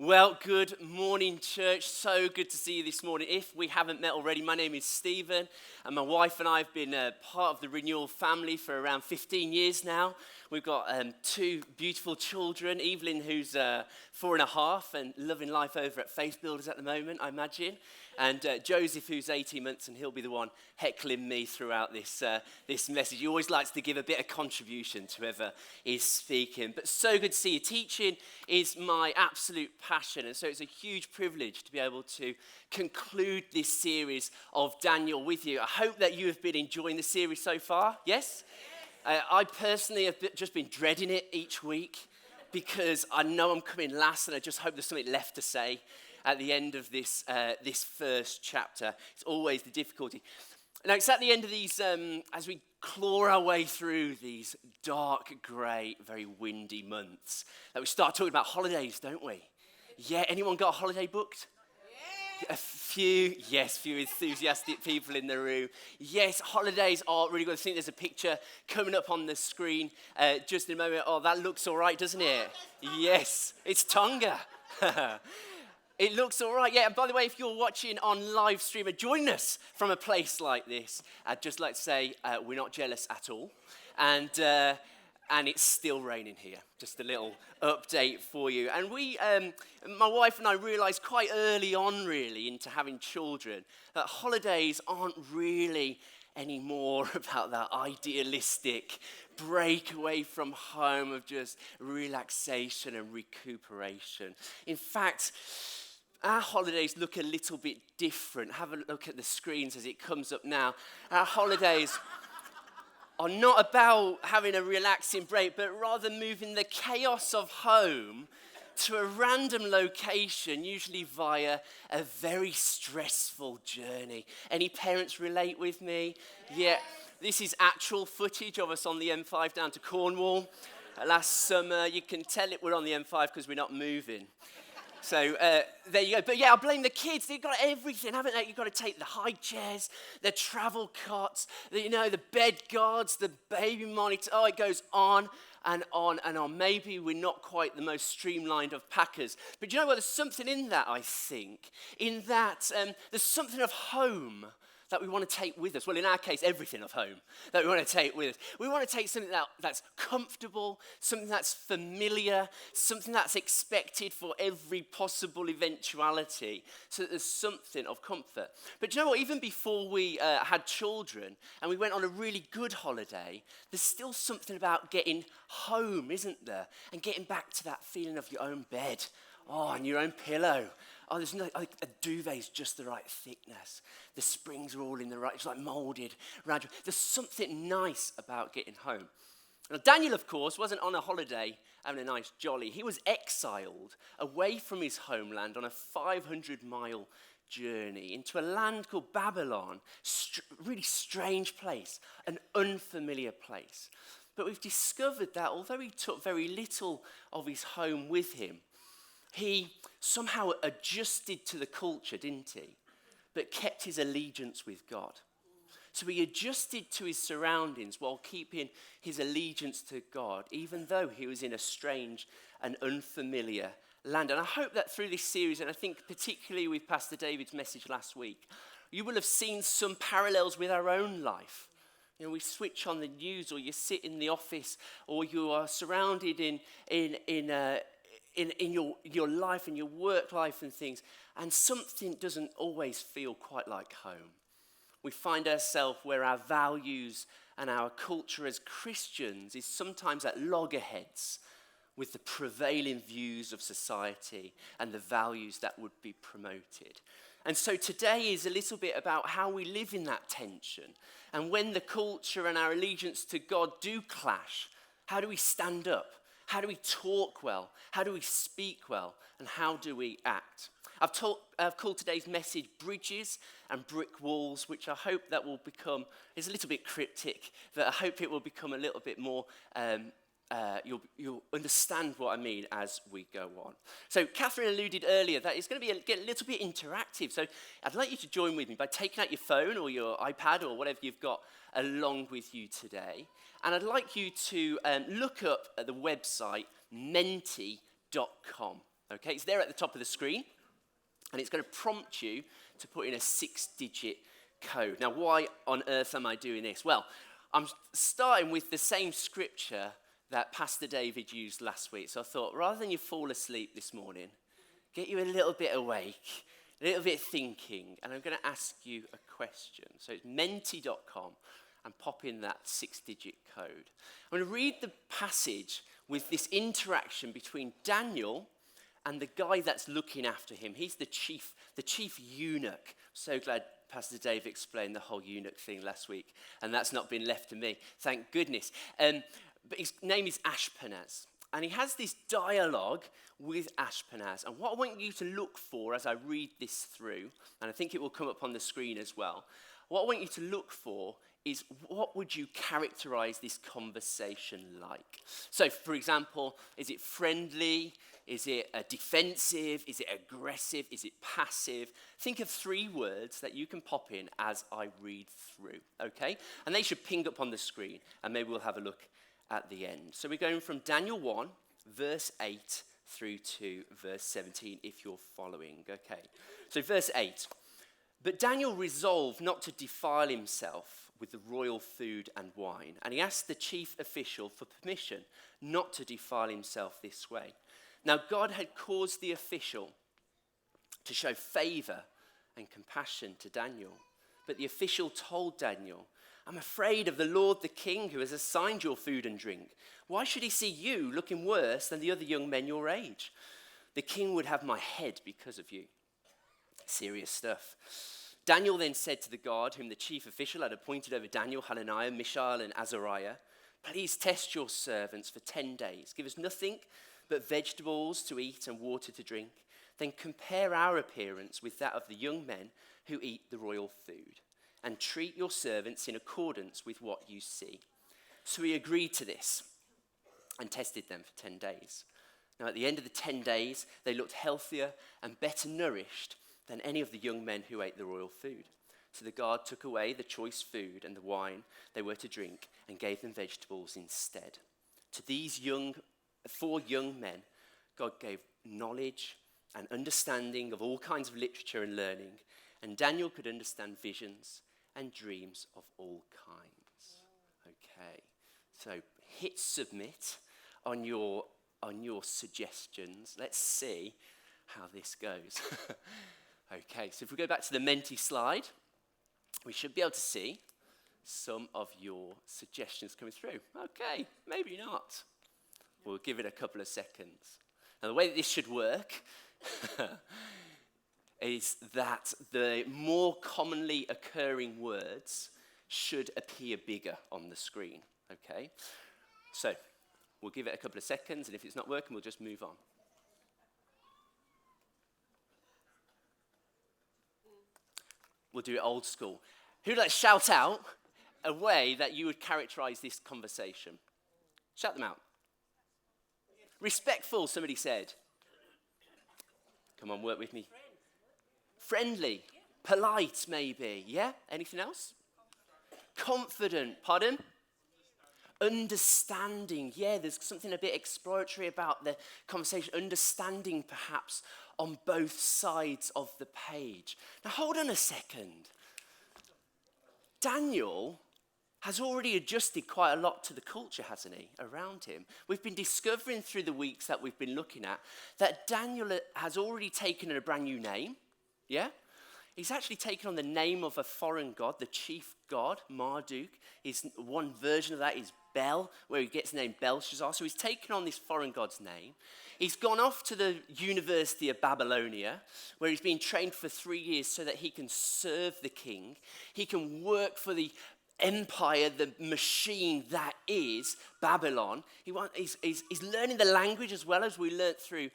Well, good morning, church. So good to see you this morning. If we haven't met already, my name is Stephen, and my wife and I have been part of the Renewal family for around 15 years now. We've got two beautiful children, Evelyn, who's 4.5 and loving life over at Faith Builders at the moment, I imagine, and Joseph, who's 18 months, and he'll be the one heckling me throughout this message. He always likes to give a bit of contribution to whoever is speaking. But so good to see you. Teaching is my absolute passion, and so it's a huge privilege to be able to conclude this series of Daniel with you. I hope that you have been enjoying the series so far. Yes? I personally have just been dreading it each week because I know I'm coming last, and I just hope there's something left to say at the end of this first chapter. It's always the difficulty. Now, it's at the end of these, as we claw our way through these dark, grey, very windy months, that we start talking about holidays, don't we? Yeah, anyone got a holiday booked? A few enthusiastic people in the room. Yes, holidays are really good. I think there's a picture coming up on the screen just in a moment. Oh, that looks all right, doesn't it? Yes, it's Tonga. It looks all right, yeah. And by the way, if you're watching on live stream or joining us from a place like this, I'd just like to say we're not jealous at all. And it's still raining here. Just a little update for you. And my wife and I realized quite early on, really, into having children, that holidays aren't really anymore about that idealistic break away from home of just relaxation and recuperation. In fact, our holidays look a little bit different. Have a look at the screens as it comes up now. Our holidays are not about having a relaxing break, but rather moving the chaos of home to a random location, usually via a very stressful journey. Any parents relate with me? Yeah, this is actual footage of us on the M5 down to Cornwall last summer. You can tell it we're on the M5 because we're not moving. So there you go. But yeah, I blame the kids. They've got everything, haven't they? You've got to take the high chairs, the travel cots, the bed guards, the baby monitor. Oh, it goes on and on and on. Maybe we're not quite the most streamlined of packers. But you know what? There's something in that, I think. In that there's something of home that we want to take with us. Well, in our case, everything of home that we want to take with us. We want to take something that's comfortable, something that's familiar, something that's expected for every possible eventuality, so that there's something of comfort. But you know what? Even before we had children and we went on a really good holiday, there's still something about getting home, isn't there? And getting back to that feeling of your own bed. Oh, and your own pillow. Oh, there's no, a duvet's just the right thickness. The springs are all in the right, it's like molded around you. There's something nice about getting home. Now, Daniel, of course, wasn't on a holiday having a nice jolly. He was exiled away from his homeland on a 500-mile journey into a land called Babylon. Really strange place, an unfamiliar place. But we've discovered that although he took very little of his home with him, he somehow adjusted to the culture, didn't he? But kept his allegiance with God. So he adjusted to his surroundings while keeping his allegiance to God, even though he was in a strange and unfamiliar land. And I hope that through this series, and I think particularly with Pastor David's message last week, you will have seen some parallels with our own life. You know, we switch on the news, or you sit in the office, or you are surrounded in your life and your work life and things, and something doesn't always feel quite like home. We find ourselves where our values and our culture as Christians is sometimes at loggerheads with the prevailing views of society and the values that would be promoted. And so today is a little bit about how we live in that tension. And when the culture and our allegiance to God do clash, how do we stand up? How do we talk well? How do we speak well? And how do we act? I've called today's message Bridges and Brick Walls, which I hope that will become, it's a little bit cryptic, but I hope it will become a little bit more, you'll understand what I mean as we go on. So Catherine alluded earlier that it's going to get a little bit interactive. So I'd like you to join with me by taking out your phone or your iPad or whatever you've got along with you today. And I'd like you to look up at the website menti.com. Okay, it's there at the top of the screen, and it's going to prompt you to put in a 6-digit code. Now, why on earth am I doing this? Well, I'm starting with the same scripture that Pastor David used last week. So I thought, rather than you fall asleep this morning, get you a little bit awake, a little bit thinking, and I'm going to ask you a question. So it's menti.com, and pop in that 6-digit code. I'm going to read the passage with this interaction between Daniel and the guy that's looking after him. He's the chief eunuch. So glad Pastor Dave explained the whole eunuch thing last week, and that's not been left to me. Thank goodness. But his name is Ashpenaz, and he has this dialogue with Ashpenaz. And what I want you to look for as I read this through, and I think it will come up on the screen as well, what I want you to look for is what would you characterize this conversation like? So, for example, is it friendly? Is it defensive? Is it aggressive? Is it passive? Think of 3 words that you can pop in as I read through, okay? And they should ping up on the screen, and maybe we'll have a look at the end. So we're going from Daniel 1, verse 8 through to verse 17, if you're following, okay? So verse 8, but Daniel resolved not to defile himself with the royal food and wine, and he asked the chief official for permission not to defile himself this way. Now God had caused the official to show favor and compassion to Daniel, but the official told Daniel, I'm afraid of the Lord the king who has assigned your food and drink. Why should he see you looking worse than the other young men your age? The king would have my head because of you. Serious stuff. Daniel then said to the guard whom the chief official had appointed over Daniel, Hananiah, Mishael, and Azariah, please test your servants for 10 days. Give us nothing but vegetables to eat and water to drink. Then compare our appearance with that of the young men who eat the royal food, and treat your servants in accordance with what you see. So he agreed to this and tested them for 10 days. Now at the end of the 10 days, they looked healthier and better nourished than any of the young men who ate the royal food. So the guard took away the choice food and the wine they were to drink and gave them vegetables instead. To these 4 young men, God gave knowledge and understanding of all kinds of literature and learning, and Daniel could understand visions and dreams of all kinds. Okay, so hit submit on your suggestions. Let's see how this goes. Okay, so if we go back to the Menti slide, we should be able to see some of your suggestions coming through. Okay, maybe not. We'll give it a couple of seconds. Now, the way that this should work is that the more commonly occurring words should appear bigger on the screen, okay? So, we'll give it a couple of seconds, and if it's not working, we'll just move on. We'll do it old school. Who'd like to shout out a way that you would characterize this conversation? Shout them out. Respectful, somebody said. Come on, work with me. Friendly, polite maybe, yeah? Anything else? Confident, pardon? Understanding, yeah, there's something a bit exploratory about the conversation. Understanding perhaps on both sides of the page. Now hold on a second. Daniel has already adjusted quite a lot to the culture, hasn't he, around him? We've been discovering through the weeks that we've been looking at that Daniel has already taken a brand new name, yeah? He's actually taken on the name of a foreign god, the chief god, Marduk. One version of that is Bel, where he gets the name Belshazzar. So he's taken on this foreign god's name. He's gone off to the University of Babylonia, where he's been trained for 3 years so that he can serve the king. He can work for the empire, the machine that is Babylon. He's learning the language as well, as we learnt through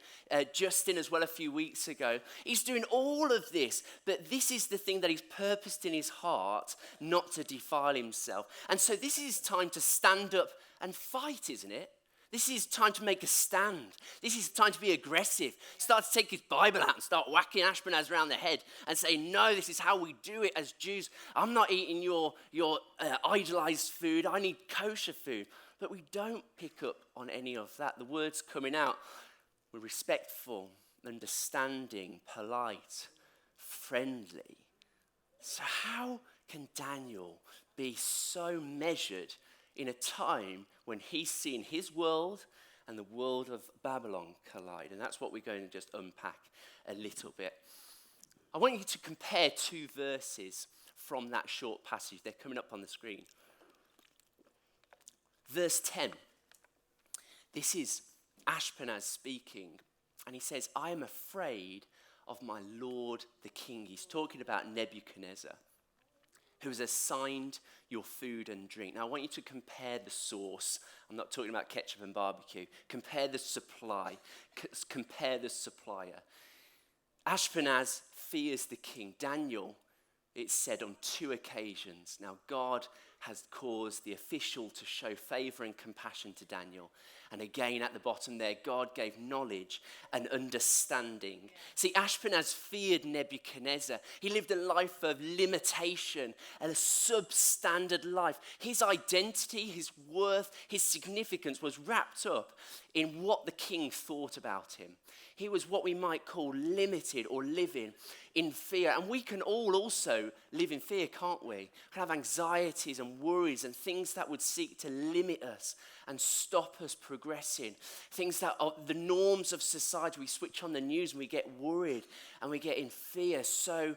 Justin as well a few weeks ago. He's doing all of this, but this is the thing that he's purposed in his heart, not to defile himself. And so this is time to stand up and fight, isn't it? This is time to make a stand. This is time to be aggressive. Start to take his Bible out and start whacking Ashpenaz around the head and say, no, this is how we do it as Jews. I'm not eating your idolized food. I need kosher food. But we don't pick up on any of that. The words coming out We're respectful, understanding, polite, friendly. So how can Daniel be so measured in a time when he's seen his world and the world of Babylon collide? And that's what we're going to just unpack a little bit. I want you to compare two verses from that short passage. They're coming up on the screen. Verse 10. This is Ashpenaz speaking, and he says, I am afraid of my Lord the king. He's talking about Nebuchadnezzar, who has assigned your food and drink. Now, I want you to compare the source. I'm not talking about ketchup and barbecue. Compare the supply. Compare the supplier. Ashpenaz fears the king. Daniel, it's said on 2 occasions. Now, God has caused the official to show favor and compassion to Daniel. And again, at the bottom there, God gave knowledge and understanding. See, Ashpenaz feared Nebuchadnezzar. He lived a life of limitation and a substandard life. His identity, his worth, his significance was wrapped up in what the king thought about him. He was what we might call limited or living in fear. And we can all also live in fear, can't we? We can have anxieties and worries and things that would seek to limit us and stop us progressing. Things that are the norms of society. We switch on the news and we get worried and we get in fear so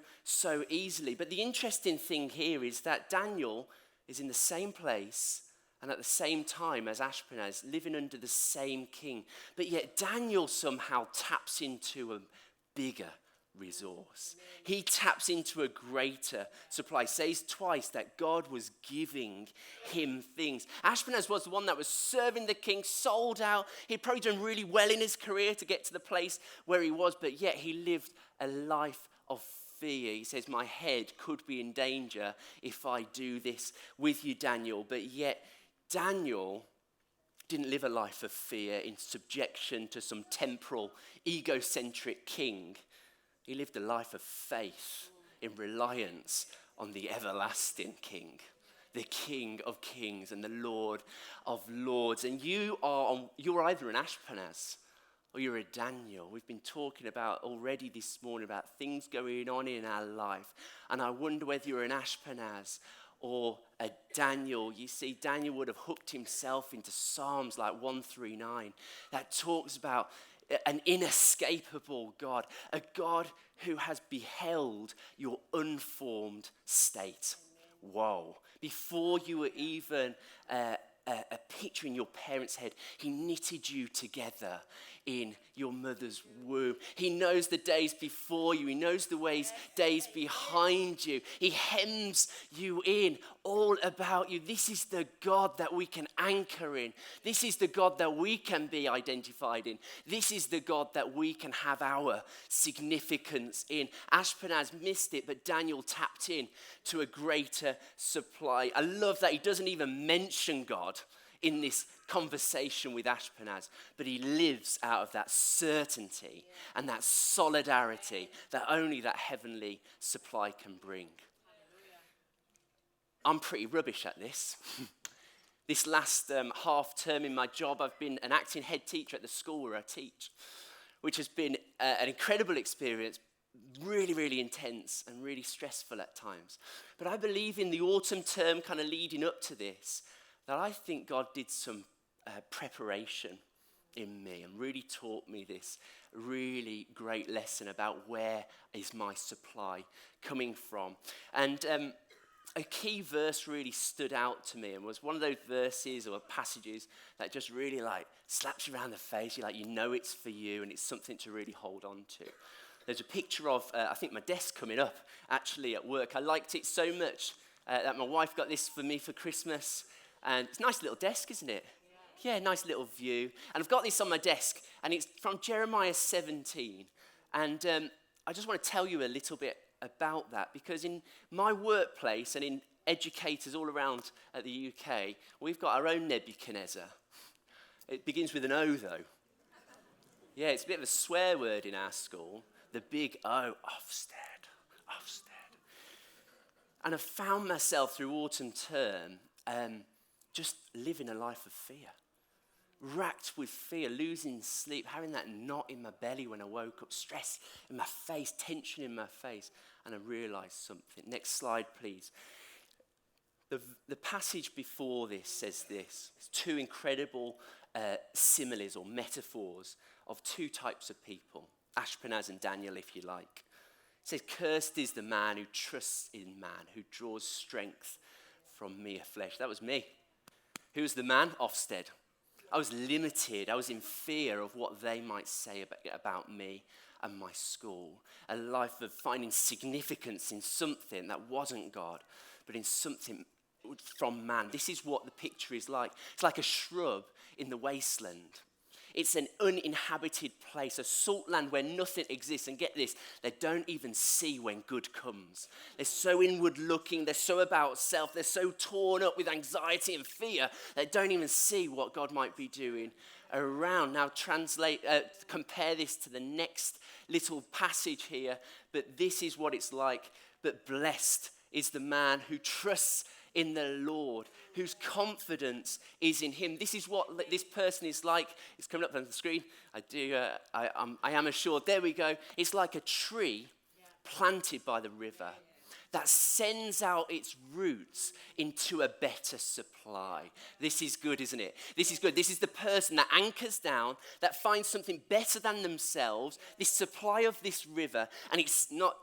easily. But the interesting thing here is that Daniel is in the same place and at the same time as Ashpenaz, living under the same king. But yet Daniel somehow taps into a bigger resource. He taps into a greater supply. Says twice that God was giving him things. Ashpenaz was the one that was serving the king, sold out. He'd probably done really well in his career to get to the place where he was, but yet he lived a life of fear. He says, my head could be in danger if I do this with you, Daniel. But yet Daniel didn't live a life of fear in subjection to some temporal, egocentric king. He lived a life of faith in reliance on the everlasting king, the King of kings and the Lord of lords. And you're either an Ashpenaz or you're a Daniel. We've been talking about already this morning about things going on in our life. And I wonder whether you're an Ashpenaz or a Daniel. You see, Daniel would have hooked himself into Psalms like 139 that talks about an inescapable God, a God who has beheld your unformed state. Whoa. Before you were even a picture in your parents' head, he knitted you together in your mother's womb. He knows the days before you. He knows the days behind you. He hems you in, all about you. This is the God that we can anchor in. This is the God that we can be identified in. This is the God that we can have our significance in. Ashpenaz missed it, but Daniel tapped in to a greater supply. I love that he doesn't even mention God in this conversation with Ashpenaz, but he lives out of that certainty and that solidarity that only that heavenly supply can bring. I'm pretty rubbish at this. This last half term in my job, I've been an acting head teacher at the school where I teach, which has been an incredible experience, really, really intense and really stressful at times. But I believe in the autumn term kind of leading up to this, that I think God did some preparation in me and really taught me this really great lesson about where is my supply coming from. And a key verse really stood out to me and was one of those verses or passages that just really like slaps you around the face. You know it's for you and it's something to really hold on to. There's a picture of, I think my desk coming up actually at work. I liked it so much that my wife got this for me for Christmas. And it's a nice little desk, isn't it? Yeah, nice little view. And I've got this on my desk, and it's from Jeremiah 17. And I just want to tell you a little bit about that, because in my workplace and in educators all around the UK, we've got our own Nebuchadnezzar. It begins with an O, though. Yeah, it's a bit of a swear word in our school. The big O, Ofsted. And I found myself through autumn term just living a life of fear, racked with fear, losing sleep, having that knot in my belly when I woke up, stress in my face, tension in my face, and I realized something. Next slide, please. The passage before this says this. It's two incredible similes or metaphors of two types of people, Ashpenaz and Daniel, if you like. It says, cursed is the man who trusts in man, who draws strength from mere flesh. That was me. Who was the man? Ofsted. I was limited. I was in fear of what they might say about me and my school. A life of finding significance in something that wasn't God, but in something from man. This is what the picture is like. It's like a shrub in the wasteland. It's an uninhabited place, a salt land where nothing exists. And get this, they don't even see when good comes. They're so inward looking, they're so about self, they're so torn up with anxiety and fear, they don't even see what God might be doing around. Now compare this to the next little passage here, but this is what it's like. But blessed is the man who trusts in the Lord, whose confidence is in him. This is what this person is like. It's coming up on the screen. I am assured. There we go. It's like a tree planted by the river that sends out its roots into a better supply. This is good, isn't it? This is good. This is the person that anchors down, that finds something better than themselves, this supply of this river, and it's not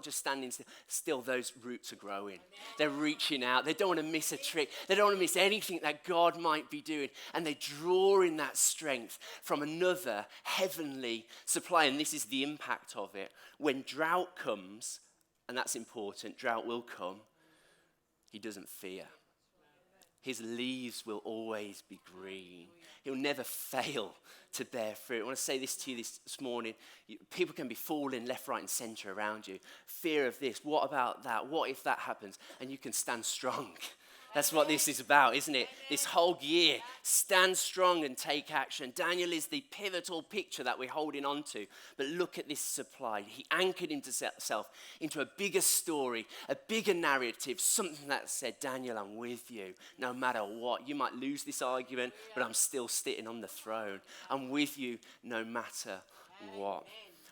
just standing still. Those roots are growing. They're reaching out. They don't want to miss a trick. They don't want to miss anything that God might be doing, and they draw in that strength from another heavenly supply, and this is the impact of it. When drought comes, and that's important, drought will come, he doesn't fear. His leaves will always be green. He'll never fail to bear fruit. I want to say this to you this morning. People can be falling left, right, and center around you. Fear of this. What about that? What if that happens? And you can stand strong. That's what this is about, isn't it? This whole year, stand strong and take action. Daniel is the pivotal picture that we're holding on to. But look at this supply. He anchored himself into a bigger story, a bigger narrative, something that said, Daniel, I'm with you no matter what. You might lose this argument, but I'm still sitting on the throne. I'm with you no matter what.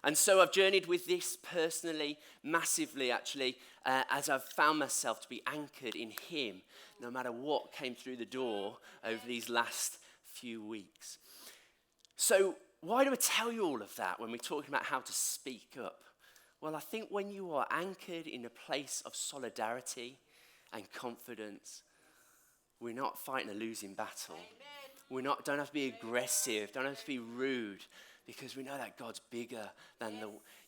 And so I've journeyed with this personally, massively actually, as I've found myself to be anchored in him, no matter what came through the door over these last few weeks. So why do I tell you all of that when we're talking about how to speak up? Well, I think when you are anchored in a place of solidarity and confidence, we're not fighting a losing battle. Don't have to be aggressive, don't have to be rude, because we know that God's bigger than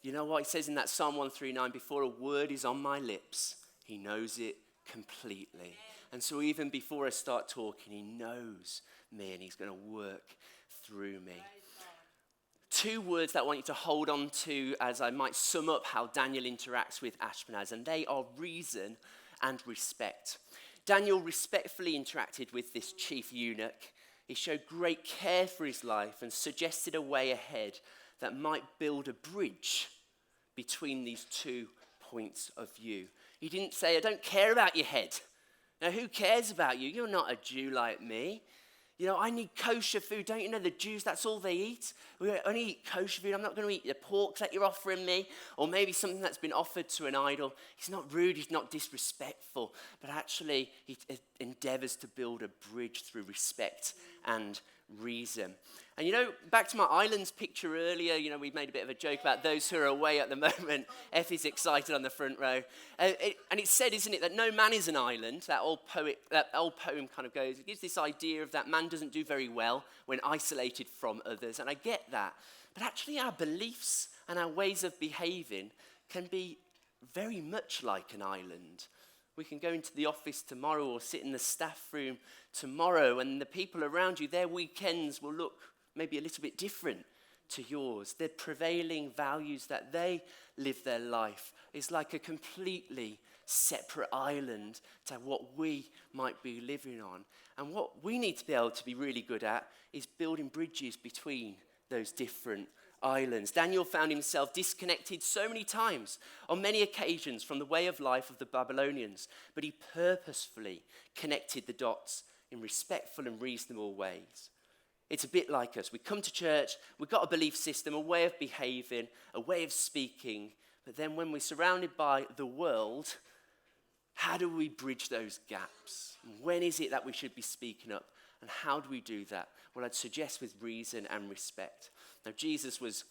you know what it says in that Psalm 139, before a word is on my lips, he knows it completely. And so even before I start talking, he knows me and he's going to work through me. Two words that I want you to hold on to as I might sum up how Daniel interacts with Ashpenaz, and they are reason and respect. Daniel respectfully interacted with this chief eunuch. He showed great care for his life and suggested a way ahead that might build a bridge between these 2 points of view. He didn't say, I don't care about your head. Now, who cares about you? You're not a Jew like me. You know, I need kosher food. Don't you know the Jews, that's all they eat? We only eat kosher food. I'm not going to eat the pork that you're offering me, or maybe something that's been offered to an idol. He's not rude. He's not disrespectful. But actually, he endeavors to build a bridge through respect and reason. And you know, back to my islands picture earlier, you know, we made a bit of a joke about those who are away at the moment. Effie's excited on the front row. And it's said, isn't it, that no man is an island. That old poem kind of goes, it gives this idea of that man doesn't do very well when isolated from others. And I get that. But actually our beliefs and our ways of behaving can be very much like an island. We can go into the office tomorrow or sit in the staff room tomorrow, and the people around you, their weekends will look maybe a little bit different to yours. The prevailing values that they live their life is like a completely separate island to what we might be living on. And what we need to be able to be really good at is building bridges between those different islands. Daniel found himself disconnected so many times, on many occasions, from the way of life of the Babylonians, but he purposefully connected the dots in respectful and reasonable ways. It's a bit like us. We come to church, we've got a belief system, a way of behaving, a way of speaking. But then when we're surrounded by the world, how do we bridge those gaps? When is it that we should be speaking up? And how do we do that? Well, I'd suggest with reason and respect. Now, Jesus was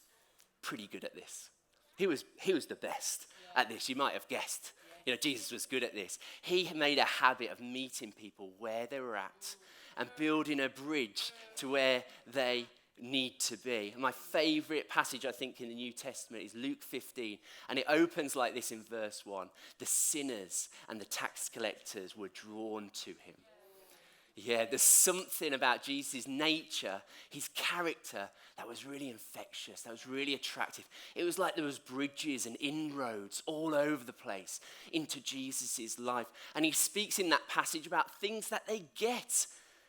pretty good at this. He was the best at this. You might have guessed. Jesus was good at this. He made a habit of meeting people where they were at and building a bridge to where they need to be. And my favorite passage, I think, in the New Testament is Luke 15. And it opens like this in verse 1. The sinners and the tax collectors were drawn to him. Yeah, there's something about Jesus' nature, his character, that was really infectious, that was really attractive. It was like there was bridges and inroads all over the place into Jesus' life. And he speaks in that passage about things that they get.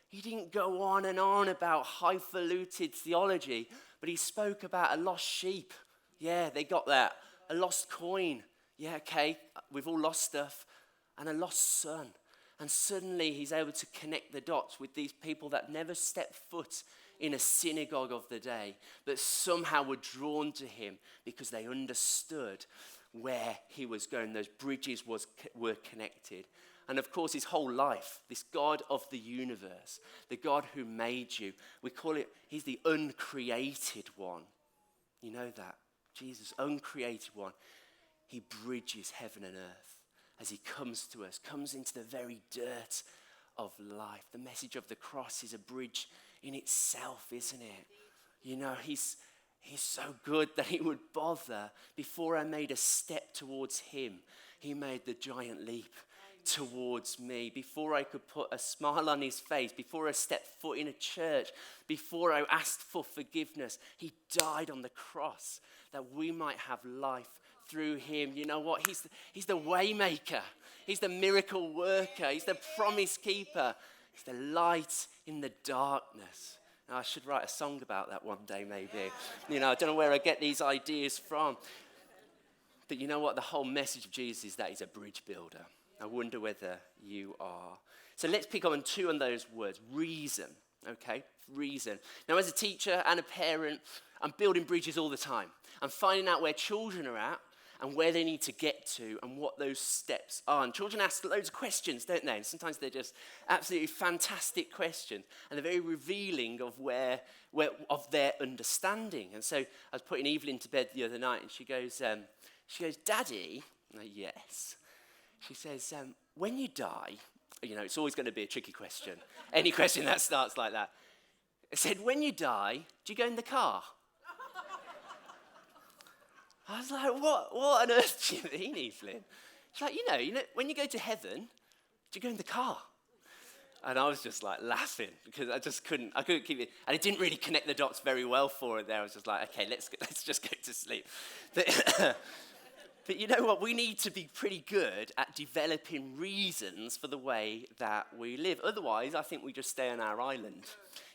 He didn't go on and on about highfalutin theology, but he spoke about a lost sheep. Yeah, they got that. A lost coin. Yeah, okay, we've all lost stuff. And a lost son. And suddenly he's able to connect the dots with these people that never stepped foot in a synagogue of the day, but somehow were drawn to him because they understood where he was going. Those bridges were connected. And of course, his whole life, this God of the universe, the God who made you, we call it, he's the uncreated one. You know that? Jesus, uncreated one. He bridges heaven and earth as he comes to us, comes into the very dirt of life. The message of the cross is a bridge in itself, isn't it? He's so good that he would bother. Before I made a step towards him, he made the giant leap towards me. Before I could put a smile on his face, before I stepped foot in a church, before I asked for forgiveness, he died on the cross that we might have life through him. You know what? He's the way maker. He's the miracle worker. He's the promise keeper. He's the light in the darkness. Now, I should write a song about that one day, maybe. I don't know where I get these ideas from. But you know what? The whole message of Jesus is that he's a bridge builder. I wonder whether you are. So let's pick on two of those words. Reason. Okay? Reason. Now, as a teacher and a parent, I'm building bridges all the time. I'm finding out where children are at and where they need to get to and what those steps are. And children ask loads of questions, don't they? And sometimes they're just absolutely fantastic questions. And they're very revealing of where of their understanding. And so I was putting Evelyn to bed the other night and she goes, Daddy? Yes. She says, when you die, it's always going to be a tricky question. Any question that starts like that. I said, when you die, do you go in the car? I was like, what on earth do you mean, Evelyn? She's like, when you go to heaven, do you go in the car? And I was just like laughing because I couldn't keep it. And it didn't really connect the dots very well for her there. I was just like, okay, let's just go to sleep. But you know what? We need to be pretty good at developing reasons for the way that we live. Otherwise, I think we just stay on our island.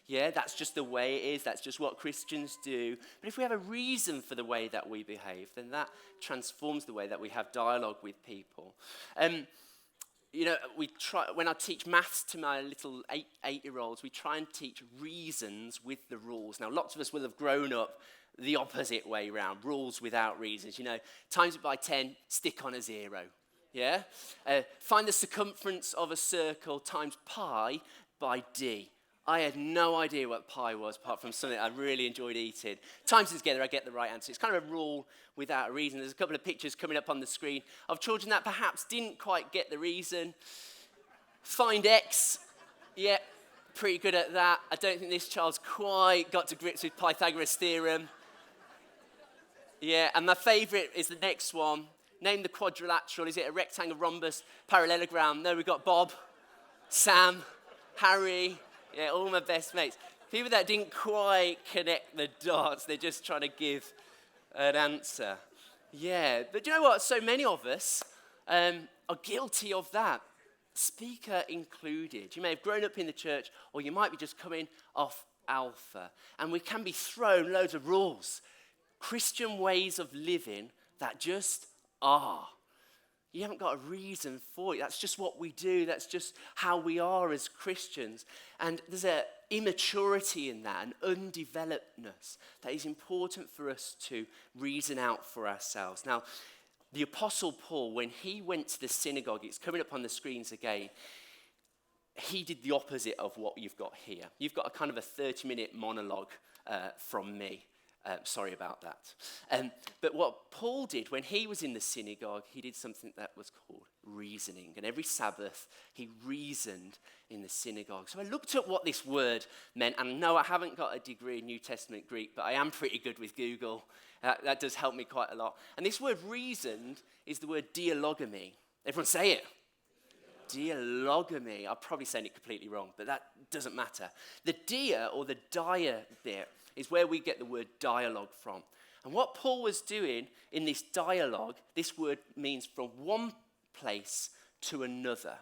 Yeah, that's just the way it is. That's just what Christians do. But if we have a reason for the way that we behave, then that transforms the way that we have dialogue with people. We try when I teach maths to my little eight-year-olds, we try and teach reasons with the rules. Now, lots of us will have grown up the opposite way round, rules without reasons. Times it by 10, stick on a 0. Yeah? Find the circumference of a circle times pi by d. I had no idea what pi was, apart from something I really enjoyed eating. Times it together, I get the right answer. It's kind of a rule without a reason. There's a couple of pictures coming up on the screen of children that perhaps didn't quite get the reason. Find x. Yeah, pretty good at that. I don't think this child's quite got to grips with Pythagoras' theorem. Yeah, and my favourite is the next one. Name the quadrilateral. Is it a rectangle, rhombus, parallelogram? No, we've got Bob, Sam, Harry. Yeah, all my best mates. People that didn't quite connect the dots. They're just trying to give an answer. Yeah, but you know what? So many of us are guilty of that. Speaker included. You may have grown up in the church, or you might be just coming off Alpha. And we can be thrown loads of rules. Christian ways of living that just are. You haven't got a reason for it. That's just what we do. That's just how we are as Christians. And there's immaturity in that, an undevelopedness that is important for us to reason out for ourselves. Now, the Apostle Paul, when he went to the synagogue, it's coming up on the screens again, he did the opposite of what you've got here. You've got a kind of a 30-minute monologue from me. Sorry about that. But what Paul did when he was in the synagogue, he did something that was called reasoning. And every Sabbath, he reasoned in the synagogue. So I looked at what this word meant. And no, I haven't got a degree in New Testament Greek, but I am pretty good with Google. That does help me quite a lot. And this word reasoned is the word dialogamy. Everyone say it. Dialogamy. I'm probably saying it completely wrong, but that doesn't matter. The dia or the dia bit is where we get the word dialogue from. And what Paul was doing in this dialogue, this word means from one place to another.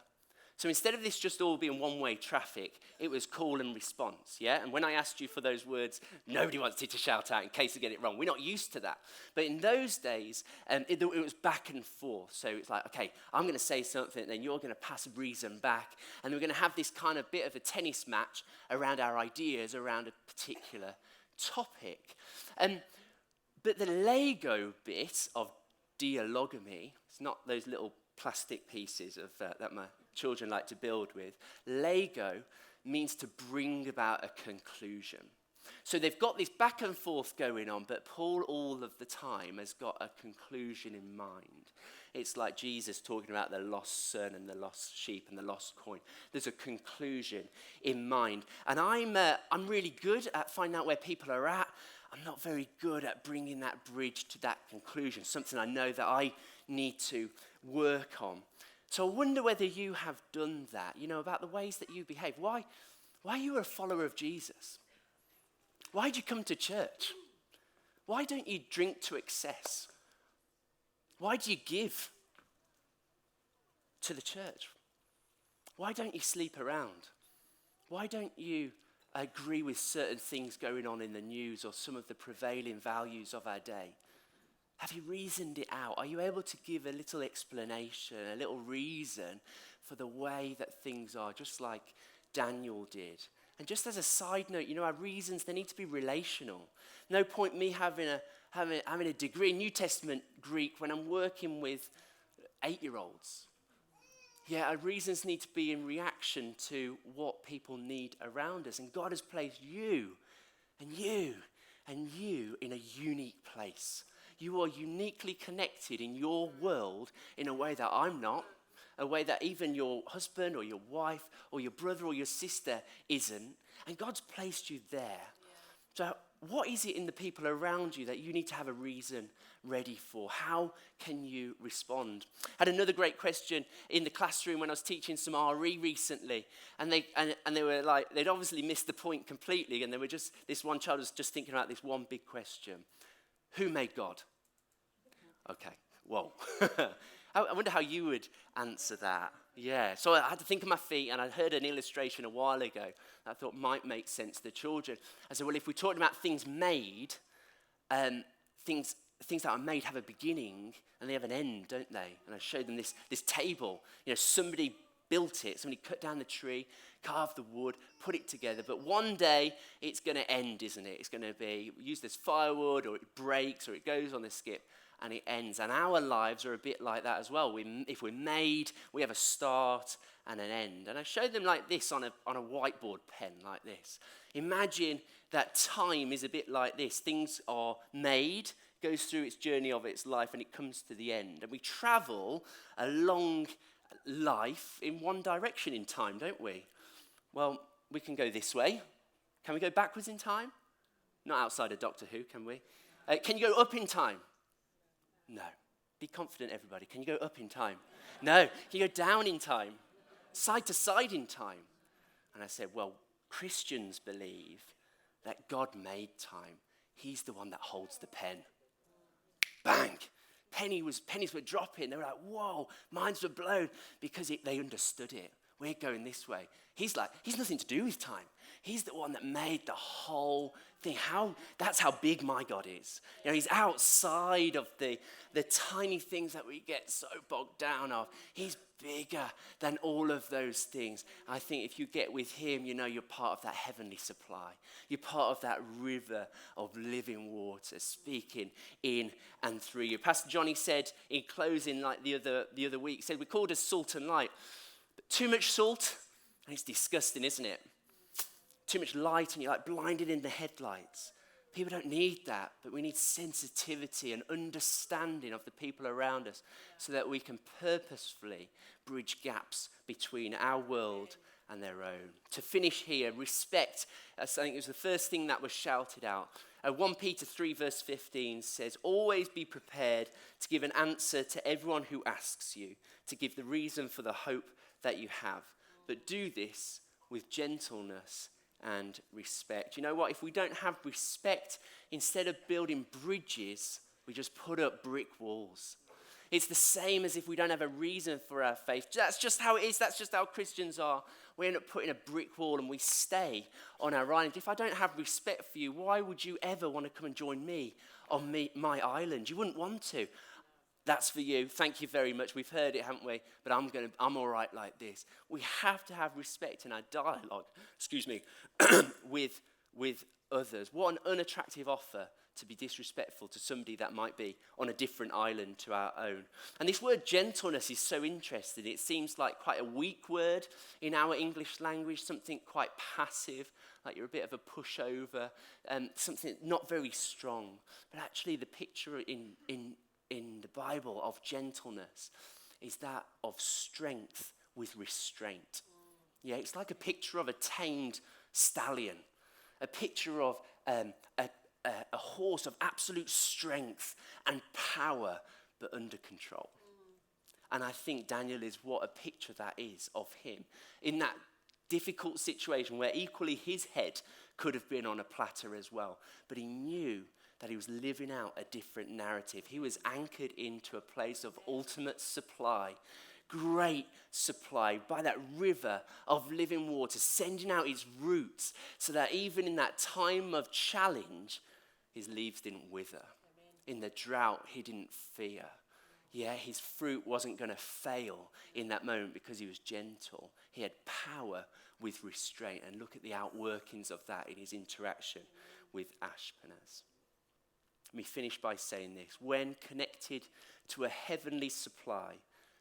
So instead of this just all being one-way traffic, it was call and response, yeah? And when I asked you for those words, nobody wanted to shout out in case I get it wrong. We're not used to that. But in those days, it was back and forth. So it's like, okay, I'm going to say something, then you're going to pass reason back. And we're going to have this kind of bit of a tennis match around our ideas, around a particular topic. But the Lego bit of dialogamy, it's not those little plastic pieces of that my children like to build with. Lego means to bring about a conclusion. So they've got this back and forth going on, but Paul all of the time has got a conclusion in mind. It's like Jesus talking about the lost son and the lost sheep and the lost coin. There's a conclusion in mind. And I'm really good at finding out where people are at. I'm not very good at bringing that bridge to that conclusion, something I know that I need to work on. So I wonder whether you have done that, about the ways that you behave. Why are you a follower of Jesus? Why do you come to church? Why don't you drink to excess? Why do you give to the church? Why don't you sleep around? Why don't you agree with certain things going on in the news or some of the prevailing values of our day? Have you reasoned it out? Are you able to give a little explanation, a little reason for the way that things are, just like Daniel did? And just as a side note, our reasons, they need to be relational. No point me having a degree in New Testament Greek when I'm working with 8-year-olds. Yeah, our reasons need to be in reaction to what people need around us. And God has placed you and you and you in a unique place. You are uniquely connected in your world in a way that I'm not, a way that even your husband or your wife or your brother or your sister isn't. And God's placed you there. Yeah. So what is it in the people around you that you need to have a reason ready for? How can you respond? I had another great question in the classroom when I was teaching some RE recently. And they were like, they'd obviously missed the point completely. And this one child was just thinking about this one big question. Who made God? Okay, whoa. I wonder how you would answer that. Yeah, so I had to think on my feet, and I heard an illustration a while ago that I thought might make sense to the children. I said, well, if we're talking about things made, things that are made have a beginning, and they have an end, don't they? And I showed them this table. Somebody built it. Somebody cut down the tree, carved the wood, put it together. But one day, it's going to end, isn't it? It's going to be used as firewood, or it breaks, or it goes on the skip, and it ends. And our lives are a bit like that as well. If we're made, we have a start and an end. And I showed them like this on a whiteboard pen, like this. Imagine that time is a bit like this. Things are made, goes through its journey of its life, and it comes to the end. And we travel a long life in one direction in time, don't we? Well, we can go this way. Can we go backwards in time? Not outside of Doctor Who, can we? Can you go up in time? No. Be confident, everybody. Can you go up in time? No. Can you go down in time? Side to side in time? And I said, well, Christians believe that God made time. He's the one that holds the pen. Bang! Pennies were dropping. They were like, whoa, minds were blown because they understood it. We're going this way. He's nothing to do with time. He's the one that made the whole thing. That's how big my God is. You know, he's outside of the tiny things that we get so bogged down of. He's bigger than all of those things. I think if you get with him, you know you're part of that heavenly supply. You're part of that river of living water speaking in and through you. Pastor Johnny said in closing, like the other week, said we're called as salt and light. But too much salt, and it's disgusting, isn't it? Too much light and you're like blinded in the headlights. People don't need that, but we need sensitivity and understanding of the people around us so that we can purposefully bridge gaps between our world and their own. To finish here, respect, I think it was the first thing that was shouted out. 1 Peter 3 verse 15 says, always be prepared to give an answer to everyone who asks you, to give the reason for the hope that you have. But do this with gentleness and respect. You know what? If we don't have respect, instead of building bridges, we just put up brick walls. It's the same as if we don't have a reason for our faith. That's just how it is. That's just how Christians are. We end up putting a brick wall and we stay on our island. If I don't have respect for you, why would you ever want to come and join me on my island? You wouldn't want to. That's for you. Thank you very much. We've heard it, haven't we? But I'm all right like this. We have to have respect in our dialogue, with others. What an unattractive offer to be disrespectful to somebody that might be on a different island to our own. And this word gentleness is so interesting. It seems like quite a weak word in our English language, something quite passive, like you're a bit of a pushover, something not very strong. But actually the picture in the Bible of gentleness is that of strength with restraint. Yeah, it's like a picture of a tamed stallion, a picture of a horse of absolute strength and power, but under control. And I think Daniel is what a picture that is of him in that difficult situation where equally his head could have been on a platter as well, but he knew that he was living out a different narrative. He was anchored into a place of ultimate supply, great supply by that river of living water, sending out its roots so that even in that time of challenge, his leaves didn't wither. Amen. In the drought, he didn't fear. Yeah, his fruit wasn't going to fail in that moment because he was gentle. He had power with restraint. And look at the outworkings of that in his interaction with Ashpenaz. Let me finish by saying this. When connected to a heavenly supply,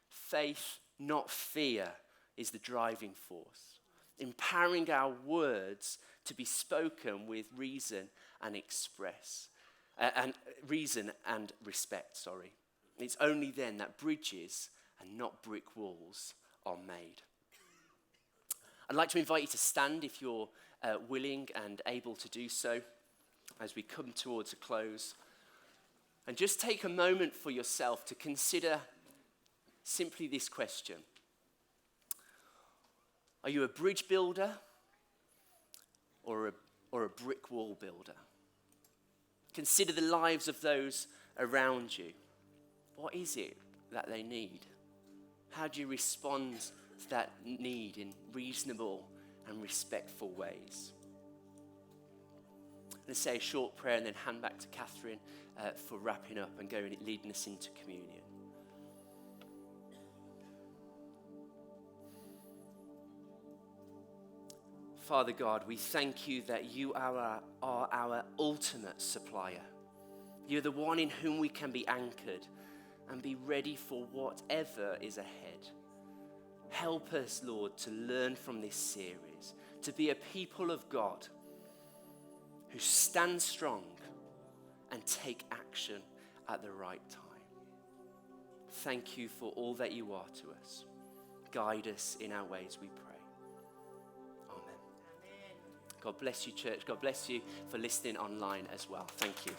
faith, not fear, is the driving force, empowering our words to be spoken with reason and reason and respect. It's only then that bridges and not brick walls are made. I'd like to invite you to stand if you're willing and able to do so as we come towards a close. And just take a moment for yourself to consider simply this question. Are you a bridge builder or a brick wall builder? Consider the lives of those around you. What is it that they need? How do you respond to that need in reasonable and respectful ways? Let's say a short prayer and then hand back to Catherine for wrapping up and leading us into communion. Father God, we thank you that you are our ultimate supplier. You're the one in whom we can be anchored and be ready for whatever is ahead. Help us, Lord, to learn from this series, to be a people of God who stand strong and take action at the right time. Thank you for all that you are to us. Guide us in our ways, we pray. Amen. God bless you, church. God bless you for listening online as well. Thank you.